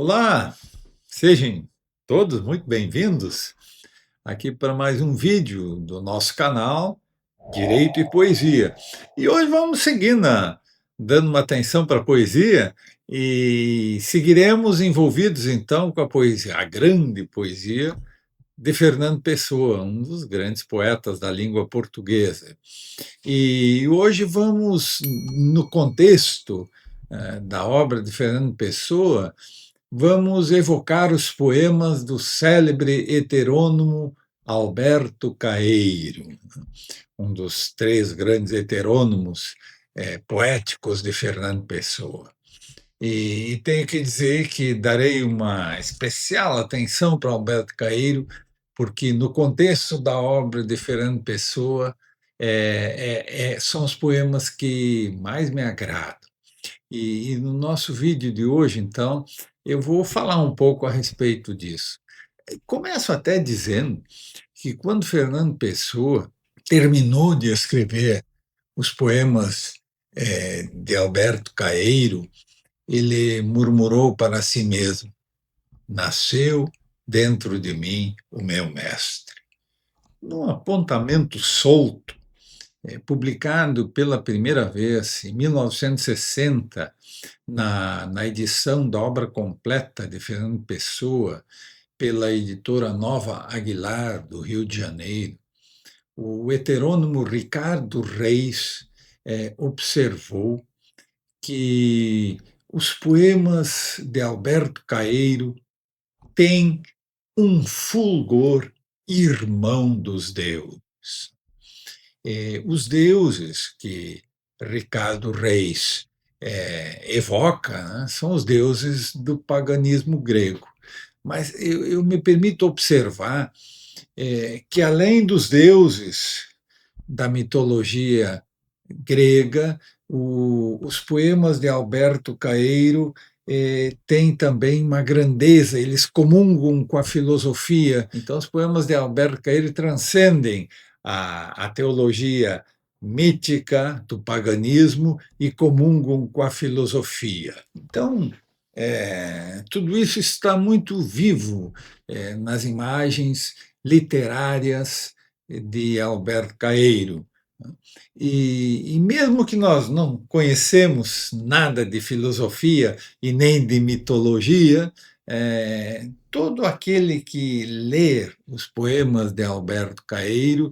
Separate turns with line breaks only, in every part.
Olá, sejam todos muito bem-vindos aqui para mais um vídeo do nosso canal Direito e Poesia. E hoje vamos seguir dando uma atenção para a poesia e seguiremos envolvidos então com a poesia, a grande poesia de Fernando Pessoa, um dos grandes poetas da língua portuguesa. E hoje vamos, no contexto da obra de Fernando Pessoa, vamos evocar os poemas do célebre heterônomo Alberto Caeiro, um dos três grandes heterônomos poéticos de Fernando Pessoa. E tenho que dizer que darei uma especial atenção para Alberto Caeiro, porque no contexto da obra de Fernando Pessoa, são os poemas que mais me agradam. E no nosso vídeo de hoje, então, eu vou falar um pouco a respeito disso. Começo até dizendo que quando Fernando Pessoa terminou de escrever os poemas de Alberto Caeiro, ele murmurou para si mesmo: nasceu dentro de mim o meu mestre. Num apontamento solto, publicado pela primeira vez em 1960, na edição da obra completa de Fernando Pessoa, pela editora Nova Aguilar, do Rio de Janeiro, o heterônomo Ricardo Reis observou que os poemas de Alberto Caeiro têm um fulgor irmão dos deuses. Os deuses que Ricardo Reis evoca, né, são os deuses do paganismo grego. Mas eu me permito observar que, além dos deuses da mitologia grega, os poemas de Alberto Caeiro têm também uma grandeza, eles comungam com a filosofia. Então, os poemas de Alberto Caeiro transcendem a teologia mítica do paganismo e comungam com a filosofia. Então, tudo isso está muito vivo nas imagens literárias de Alberto Caeiro. E mesmo que nós não conhecemos nada de filosofia e nem de mitologia, todo aquele que lê os poemas de Alberto Caeiro,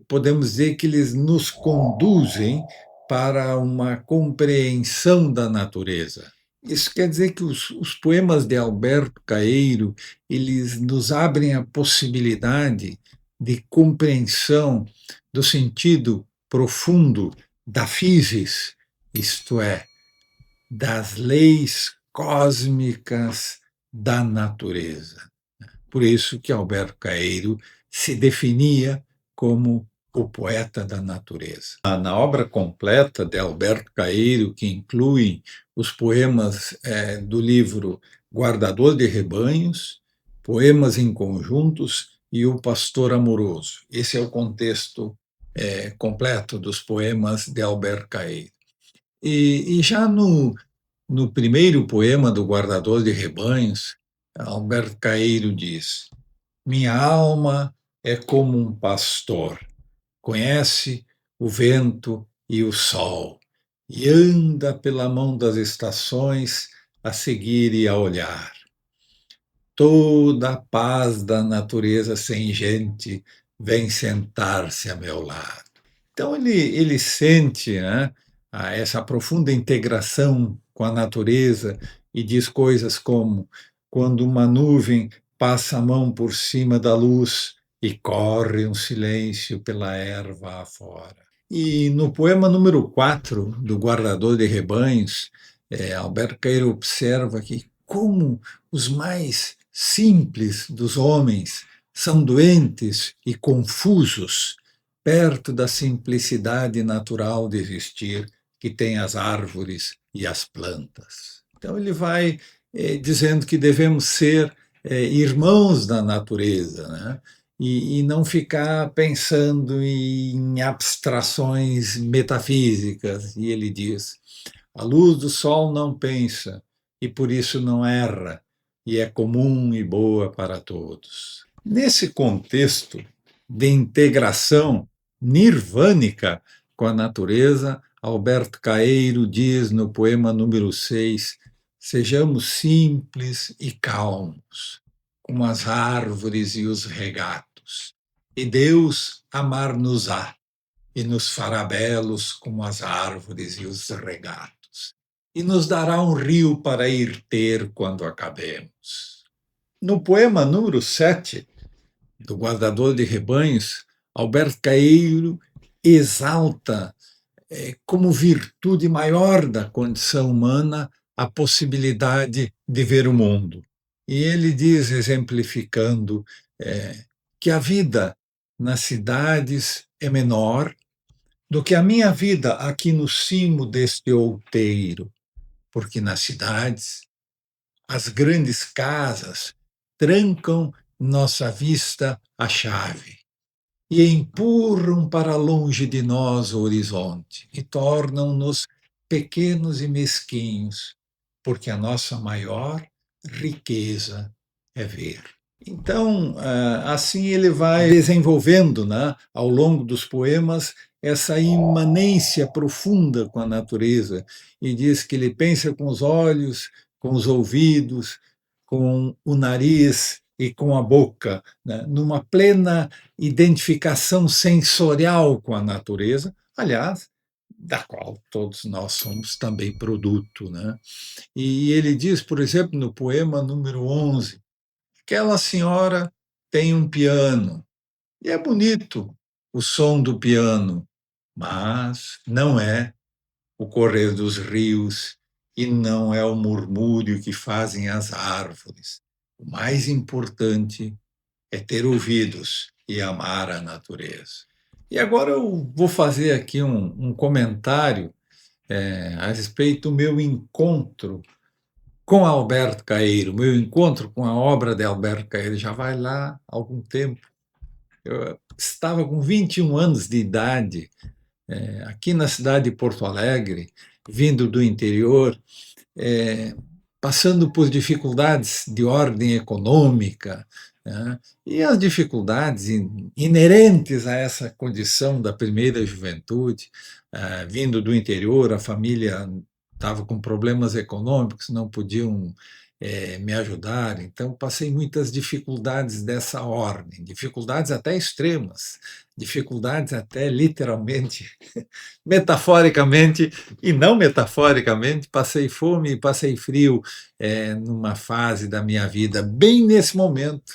podemos dizer que eles nos conduzem para uma compreensão da natureza. Isso quer dizer que os poemas de Alberto Caeiro, eles nos abrem a possibilidade de compreensão do sentido profundo da physis, isto é, das leis cósmicas da natureza. Por isso que Alberto Caeiro se definia como o poeta da natureza. Na obra completa de Alberto Caeiro, que inclui os poemas do livro Guardador de Rebanhos, Poemas em Conjuntos e O Pastor Amoroso. Esse é o contexto completo dos poemas de Alberto Caeiro. E já no primeiro poema do Guardador de Rebanhos, Alberto Caeiro diz: minha alma é como um pastor, conhece o vento e o sol, e anda pela mão das estações a seguir e a olhar. Toda a paz da natureza sem gente vem sentar-se a meu lado. Então ele sente, né, essa profunda integração com a natureza e diz coisas como: quando uma nuvem passa a mão por cima da luz e corre um silêncio pela erva afora. E no poema número 4 do Guardador de Rebanhos, Alberto Caeiro observa que como os mais simples dos homens são doentes e confusos perto da simplicidade natural de existir que tem as árvores e as plantas. Então ele vai dizendo que devemos ser irmãos da natureza, né? E não ficar pensando em abstrações metafísicas. E ele diz: a luz do sol não pensa e por isso não erra. e é comum e boa para todos. Nesse contexto de integração nirvânica com a natureza, Alberto Caeiro diz no poema número 6: sejamos simples e calmos, como as árvores e os regatos, e Deus amar-nos-á e nos fará belos como as árvores e os regatos, e nos dará um rio para ir ter quando acabemos. No poema número 7 do Guardador de Rebanhos, Alberto Caeiro exalta como virtude maior da condição humana a possibilidade de ver o mundo. E ele diz, exemplificando, que a vida nas cidades é menor do que a minha vida aqui no cimo deste outeiro, porque nas cidades as grandes casas trancam nossa vista à chave e empurram para longe de nós o horizonte e tornam-nos pequenos e mesquinhos, porque a nossa maior riqueza é ver. Então, assim ele vai desenvolvendo, né, ao longo dos poemas, essa imanência profunda com a natureza, e diz que ele pensa com os olhos, com os ouvidos, com o nariz e com a boca, né, numa plena identificação sensorial com a natureza, aliás, da qual todos nós somos também produto, né? E ele diz, por exemplo, no poema número 11, aquela senhora tem um piano, e é bonito o som do piano, mas não é o correr dos rios e não é o murmúrio que fazem as árvores. O mais importante é ter ouvidos e amar a natureza. E agora eu vou fazer aqui um comentário a respeito do meu encontro com Alberto Caeiro, meu encontro com a obra de Alberto Caeiro já vai lá há algum tempo. Eu estava com 21 anos de idade, aqui na cidade de Porto Alegre, vindo do interior, é, passando por dificuldades de ordem econômica, né, e as dificuldades inerentes a essa condição da primeira juventude, vindo do interior, a família estava com problemas econômicos, não podiam me ajudar, então passei muitas dificuldades dessa ordem, dificuldades até extremas, dificuldades até literalmente, metaforicamente e não metaforicamente, passei fome e passei frio numa fase da minha vida, bem nesse momento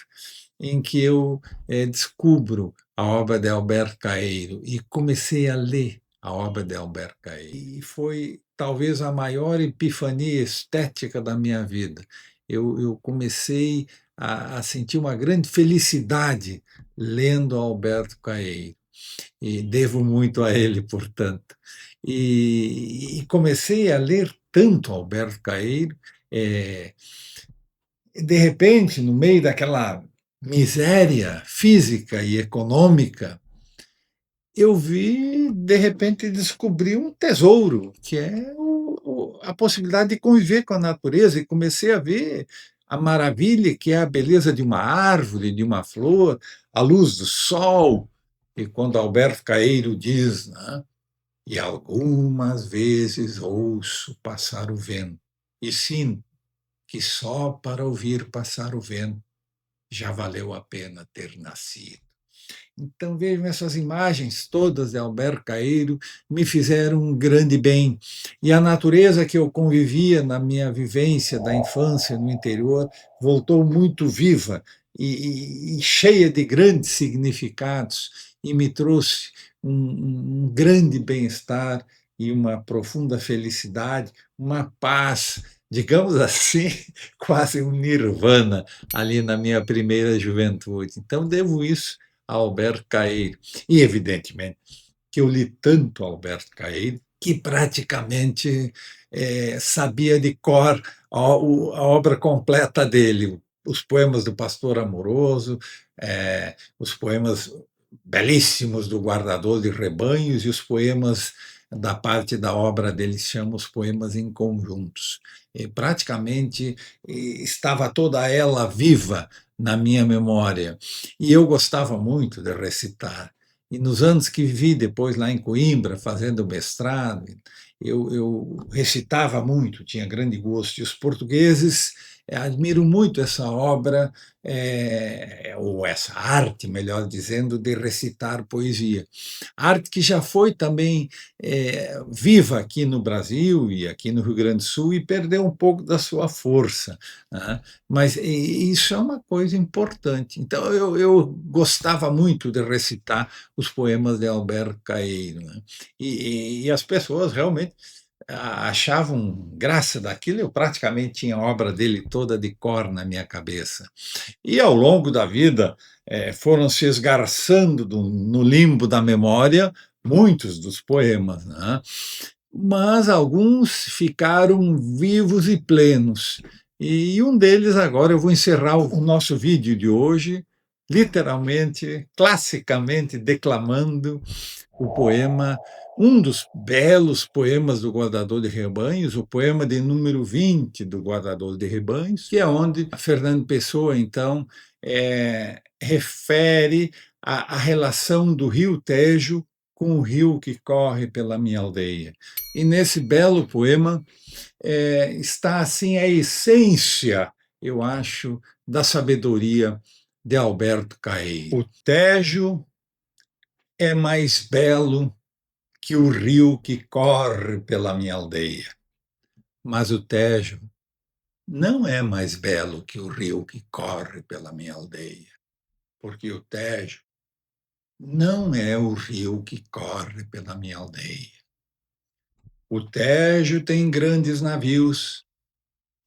em que eu descubro a obra de Alberto Caeiro e comecei a ler a obra de Alberto Caeiro. E foi talvez a maior epifania estética da minha vida. Eu comecei a sentir uma grande felicidade lendo Alberto Caeiro e devo muito a ele, portanto. E comecei a ler tanto Alberto Caeiro, de repente, no meio daquela miséria física e econômica, eu vi, de repente, descobrir um tesouro, que é a possibilidade de conviver com a natureza, e comecei a ver a maravilha que é a beleza de uma árvore, de uma flor, a luz do sol. E quando Alberto Caeiro diz, né, e algumas vezes ouço passar o vento, e sinto que só para ouvir passar o vento já valeu a pena ter nascido. Então vejam, essas imagens todas de Alberto Caeiro me fizeram um grande bem. E a natureza que eu convivia na minha vivência da infância no interior voltou muito viva e cheia de grandes significados e me trouxe um grande bem-estar e uma profunda felicidade, uma paz, digamos assim, quase um nirvana ali na minha primeira juventude. Então devo isso a Alberto Caeiro. E, evidentemente, que eu li tanto Alberto Caeiro que praticamente sabia de cor a obra completa dele, os poemas do Pastor Amoroso, os poemas belíssimos do Guardador de Rebanhos e os poemas da parte da obra dele que se chama Os Poemas em Conjuntos. praticamente estava toda ela viva na minha memória. E eu gostava muito de recitar. E nos anos que vivi depois lá em Coimbra, fazendo mestrado, eu recitava muito, tinha grande gosto. E os portugueses admiro muito essa obra, ou essa arte, melhor dizendo, de recitar poesia. Arte que já foi também viva aqui no Brasil e aqui no Rio Grande do Sul e perdeu um pouco da sua força, né? Mas isso é uma coisa importante. Então eu gostava muito de recitar os poemas de Alberto Caeiro, né? E as pessoas realmente achavam graça daquilo. Eu praticamente tinha a obra dele toda de cor na minha cabeça. E ao longo da vida foram se esgarçando no limbo da memória muitos dos poemas, né? Mas alguns ficaram vivos e plenos. E um deles, agora eu vou encerrar o nosso vídeo de hoje, literalmente, classicamente, declamando o poema, um dos belos poemas do Guardador de Rebanhos, o poema de número 20 do Guardador de Rebanhos, que é onde a Fernando Pessoa, então, refere a relação do rio Tejo com o rio que corre pela minha aldeia. E nesse belo poema está, assim, a essência, eu acho, da sabedoria de Alberto Caeiro. O Tejo é mais belo que o rio que corre pela minha aldeia. Mas o Tejo não é mais belo que o rio que corre pela minha aldeia, porque o Tejo não é o rio que corre pela minha aldeia. O Tejo tem grandes navios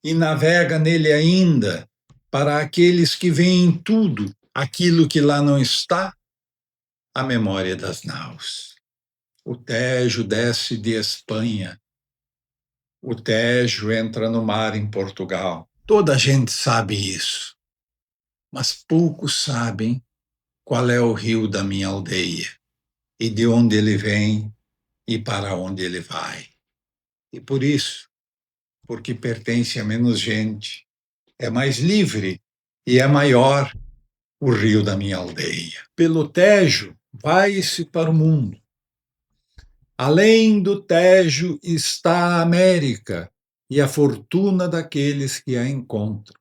e navega nele ainda para aqueles que veem em tudo aquilo que lá não está, a memória das naus. O Tejo desce de Espanha. O Tejo entra no mar em Portugal. Toda a gente sabe isso, mas poucos sabem qual é o rio da minha aldeia e de onde ele vem e para onde ele vai. E por isso, porque pertence a menos gente, é mais livre e é maior o rio da minha aldeia. Pelo Tejo vai-se para o mundo. Além do Tejo está a América e a fortuna daqueles que a encontram.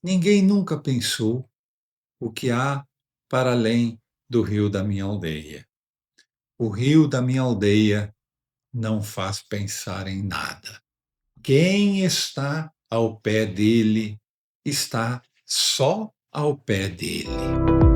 Ninguém nunca pensou o que há para além do rio da minha aldeia. O rio da minha aldeia não faz pensar em nada. Quem está ao pé dele está só ao pé dele.